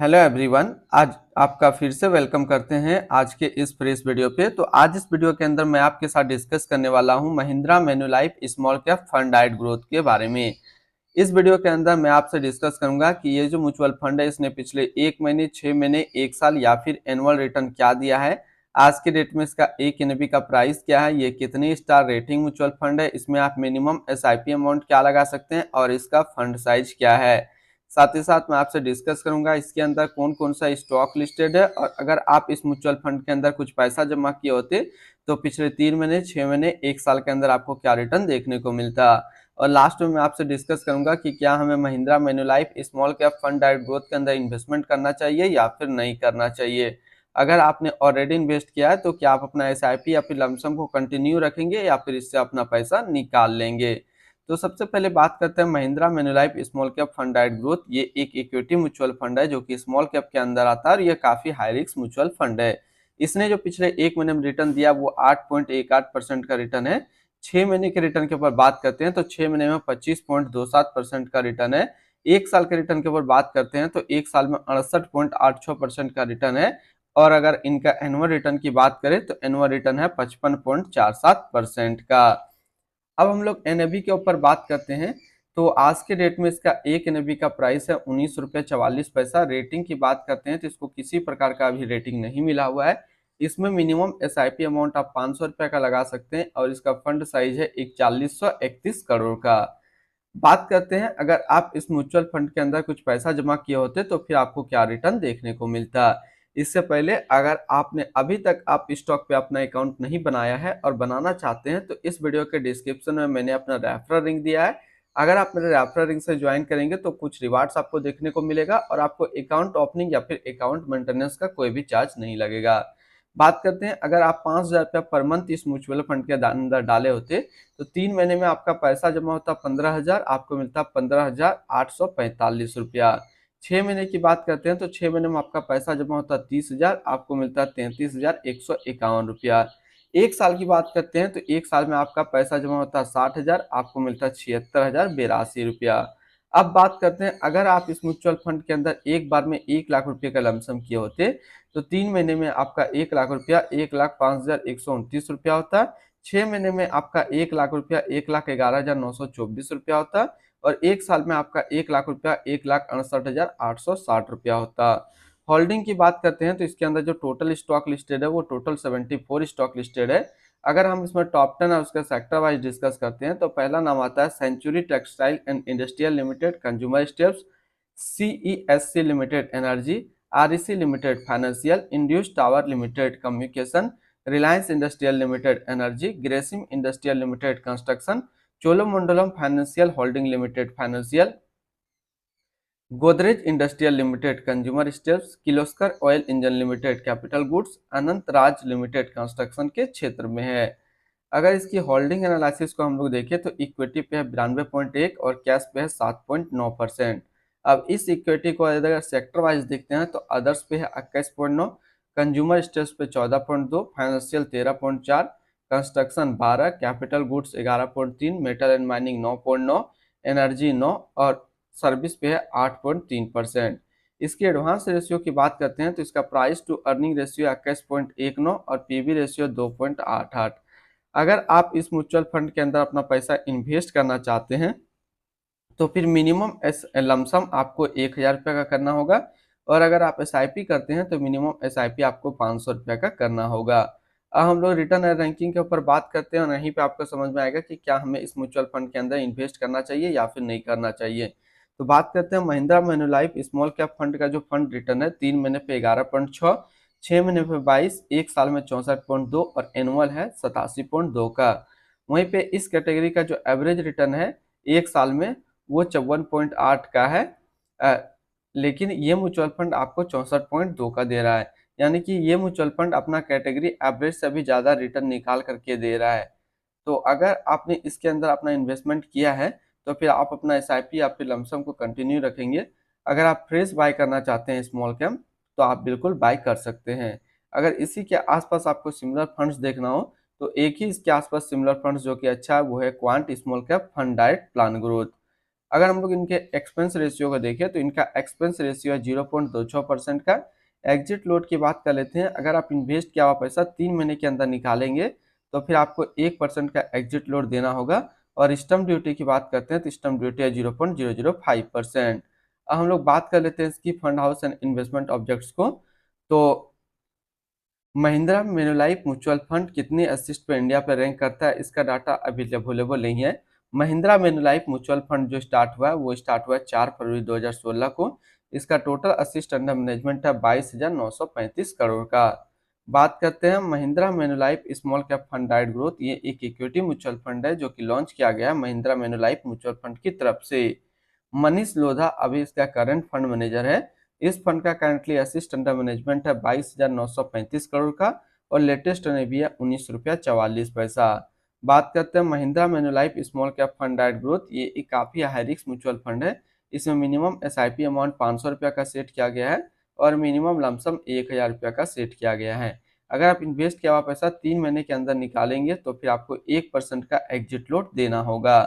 Hello everyone. आज आपका फिर से वेलकम करते हैं आज के इस फ्रेश वीडियो पे। तो आज इस वीडियो के अंदर मैं आपके साथ डिस्कस करने वाला हूं Mahindra Manulife small cap fund डाइट ग्रोथ के बारे में। इस वीडियो के अंदर मैं आपसे डिस्कस करूंगा कि ये जो म्यूचुअल फंड है इसने पिछले 1 महीने, 6 महीने, 1 साल या फिर एनुअल रिटर्न क्या दिया है। आज के डेट में इसका एक एनएवी का प्राइस क्या है, ये कितनी स्टार रेटिंग म्यूचुअल फंड है, इसमें आप मिनिमम एसआईपी अमाउंट क्या लगा सकते हैं और इसका फंड साइज क्या है। साथ ही साथ मैं आपसे डिस्कस करूंगा इसके अंदर कौन कौन सा स्टॉक लिस्टेड है और अगर आप इस म्यूचुअल फंड के अंदर कुछ पैसा जमा किए होते तो पिछले 3 महीने, 6 महीने, 1 साल के अंदर आपको क्या रिटर्न देखने को मिलता। और लास्ट में मैं आपसे डिस्कस करूंगा कि क्या हमें Mahindra Manulife small cap fund डाइट ग्रोथ के अंदर इन्वेस्टमेंट करना चाहिए या फिर नहीं करना चाहिए। अगर आपने ऑलरेडी इन्वेस्ट किया है तो क्या आप अपना एसआईपी या फिर लमसम को कंटिन्यू रखेंगे या फिर इससे अपना पैसा निकाल लेंगे। तो सबसे पहले बात करते हैं Mahindra Manulife small cap fund डाइट ग्रोथ। ये एक इक्विटी म्यूचुअल फंड है जो कि स्मॉल कैप के अंदर आता है और ये काफी हाई रिस्क म्यूचुअल फंड है। इसने जो पिछले 1 महीने में रिटर्न दिया वो 8.18% का रिटर्न है। 6 महीने के रिटर्न के ऊपर बात करते हैं तो 6 महीने में 25.27% का रिटर्न है। 1 साल के रिटर्न के ऊपर बात करते हैं तो 1 साल में 68.86% का रिटर्न है। और अगर इनका एनुअल रिटर्न की बात करें तो एनुअल रिटर्न है 55.47% का। अब हम लोग एनएवी के ऊपर बात करते हैं तो आज के डेट में इसका एक एनएवी का प्राइस है 19 रुपये 44 पैसा। रेटिंग की बात करते हैं तो इसको किसी प्रकार का अभी रेटिंग नहीं मिला हुआ है। इसमें मिनिमम एसआईपी अमाउंट आप 500 रुपये का लगा सकते हैं और इसका फंड साइज है 4131 करोड़ का। बात करते हैं अगर आप इस म्यूचुअल फंड के अंदर कुछ पैसा जमा किए होते तो फिर आपको क्या रिटर्न देखने को मिलता। इससे पहले अगर आपने अभी तक आप स्टॉक पे अपना अकाउंट नहीं बनाया है और बनाना चाहते हैं तो इस वीडियो के डिस्क्रिप्शन में मैंने अपना रेफरल लिंक दिया है। अगर आप मेरे रेफरल लिंक से ज्वाइन करेंगे तो कुछ रिवार्ड्स आपको देखने को मिलेगा और आपको अकाउंट ओपनिंग या फिर अकाउंट मेंटेनेंस का कोई भी चार्ज नहीं लगेगा। बात करते हैं अगर आप 5,000 रुपया पर मंथ इस म्यूचुअल फंड के अंदर डाले होते तो 3 महीने में आपका पैसा जमा होता 15,000, आपको मिलता 15,845 रुपया। 6 महीने की बात करते हैं तो 6 महीने में आपका पैसा जमा होता 30,000, आपको मिलता 33,151 रुपया। 1 साल की बात करते हैं तो 1 साल में आपका पैसा जमा होता 60,000, आपको मिलता 76,082 रुपया। अब बात करते हैं अगर आप इस म्यूचुअल फंड के अंदर एक बार में 1 लाख रुपए का लमसम किए होते तो 3 महीने में आपका 1 लाख रुपया 1,05,129 रुपया होता। 6 महीने में आपका 1 लाख रुपया 1,11,924 रुपया होता और 1 साल में आपका 1 लाख रुपया 1,68,860 रुपया होता। होल्डिंग की बात करते हैं तो इसके अंदर जो टोटल स्टॉक लिस्टेड है वो टोटल 74 स्टॉक लिस्टेड है। अगर हम इसमें टॉप 10 और उसका सेक्टर वाइज डिस्कस करते हैं तो पहला नाम आता है century textile and industrial limited consumer staples, CESC limited energy, REC limited financial, Indus tower limited communication, Reliance industrial limited energy, Grasim industrial limited construction, Cholamandalam financial holding limited financial, Godrej industrial limited consumer staples, Kirloskar oil engine limited capital goods, Anant Raj limited construction के क्षेत्र में है। अगर इसकी holding analysis को हम लोग देखें तो इक्विटी पे है 92.1 और कैश पे है 7.9%। अब इस इक्विटी को अगर सेक्टर वाइज देखते हैं तो अदर्स पे है 21.9, कंज्यूमर स्टेप्स पे 14.2, financial 13.4, construction 12, capital goods 11.3, metal and mining 9.9, energy 9 और सर्विस पे है 8.3%। इसकी एडवांस रेशियो की बात करते हैं तो इसका प्राइस टू अर्निंग रेशियो 21.19 और पीवी रेशियो 2.88। अगर आप इस म्यूचुअल फंड के अंदर अपना पैसा इन्वेस्ट करना चाहते हैं तो फिर मिनिमम लमसम आपको 1,000 रुपये का करना होगा और अगर आप एसआईपी करते हैं तो मिनिमम एसआईपी आपको 500 रुपये का करना होगा। अब हम लोग रिटर्न एंड रैंकिंग के ऊपर बात करते हैं और यहीं पे आपको समझ में आएगा कि क्या हमें इस म्यूचुअल फंड के अंदर इन्वेस्ट करना चाहिए या फिर नहीं करना चाहिए। तो बात करते हैं Mahindra Manulife small cap fund का जो फंड रिटर्न है 3 महीने पे 11.6, 6 महीने पे 22, 1 साल में 64.2 और एनुअल है 87.2 का। वहीं पे इस कैटेगरी का जो एवरेज रिटर्न है 1 साल में वो 54.8 का है। अ, लेकिन ये म्यूचुअल फंड आपको 64.2 का दे रहा है, यानी कि ये म्यूचुअल फंड अपना कैटेगरी एवरेज से भी ज़्यादा रिटर्न निकाल करके दे रहा है। तो अगर आपने इसके अंदर अपना इन्वेस्टमेंट किया है तो फिर आप अपना एसआईपी या फिर लमसम को कंटिन्यू रखेंगे। अगर आप फ्रेश बाय करना चाहते हैं स्मॉल कैप तो आप बिल्कुल बाय कर सकते हैं। अगर इसी के आसपास आपको सिमिलर फंड्स देखना हो तो एक ही इसके आसपास सिमिलर फंड्स जो कि अच्छा है वो है quant small cap fund diet plan growth. अगर हम लोग इनके एक्सपेंस रेशियो को देखें तो इनका एक्सपेंस रेशियो है 0.26% का। एग्जिट लोड की बात कर लेते हैं। अगर आप इन्वेस्ट किया हुआ पैसा 3 महीने के अंदर निकालेंगे तो फिर आपको 1% का एग्जिट लोड देना होगा। और स्टम्प ड्यूटी की बात करते हैं तो स्टम्प ड्यूटी है 0.005%। अब हम लोग बात कर लेते हैं इसकी fund house and investment objects को। तो महिंद्रा मेनुलाइफ म्यूचुअल फंड कितनी असिस्ट पे इंडिया पे रैंक करता है, इसका डाटा अभी अवेलेबल नहीं है। महिंद्रा मेनुलाइफ म्यूचुअल फंड जो स्टार्ट हुआ है वो स्टार्ट हुआ है 4 फरवरी 2016 को। इसका टोटल असिस्ट अंडर मैनेजमेंट है 22,935 करोड़ का। बात करते हैं Mahindra Manulife small cap fund डाइट ग्रोथ। ये एक इक्विटी म्यूचुअल फंड है जो कि लॉन्च किया गया है महिंद्रा मेनुलाइफ म्यूचुअल फंड की तरफ से। मनीष लोधा अभी इसका करंट फंड मैनेजर है। इस फंड का करंटली असिस्ट अंडर मैनेजमेंट है 22,935 करोड़ का और लेटेस्ट भी है 19 रुपया 44 पैसा। बात करते हैं Mahindra Manulife small cap fund डाइट ग्रोथ। ये एक काफी हाई रिस्क म्यूचुअल फंड है। इसमें मिनिमम एसआईपी अमाउंट 500 रुपया का सेट किया गया है और मिनिमम लमसम 1,000 रुपया का सेट किया गया है। अगर आप इन्वेस्ट किया हुआ पैसा 3 महीने के अंदर निकालेंगे तो फिर आपको 1% का एग्जिट लोड देना होगा।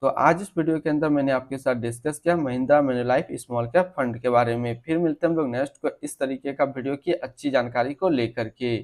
तो आज इस वीडियो के अंदर मैंने आपके साथ डिस्कस किया Mahindra Manulife small cap fund के बारे में। फिर मिलते हैं हम लोग नेक्स्ट को इस तरीके का वीडियो की अच्छी जानकारी को लेकर के।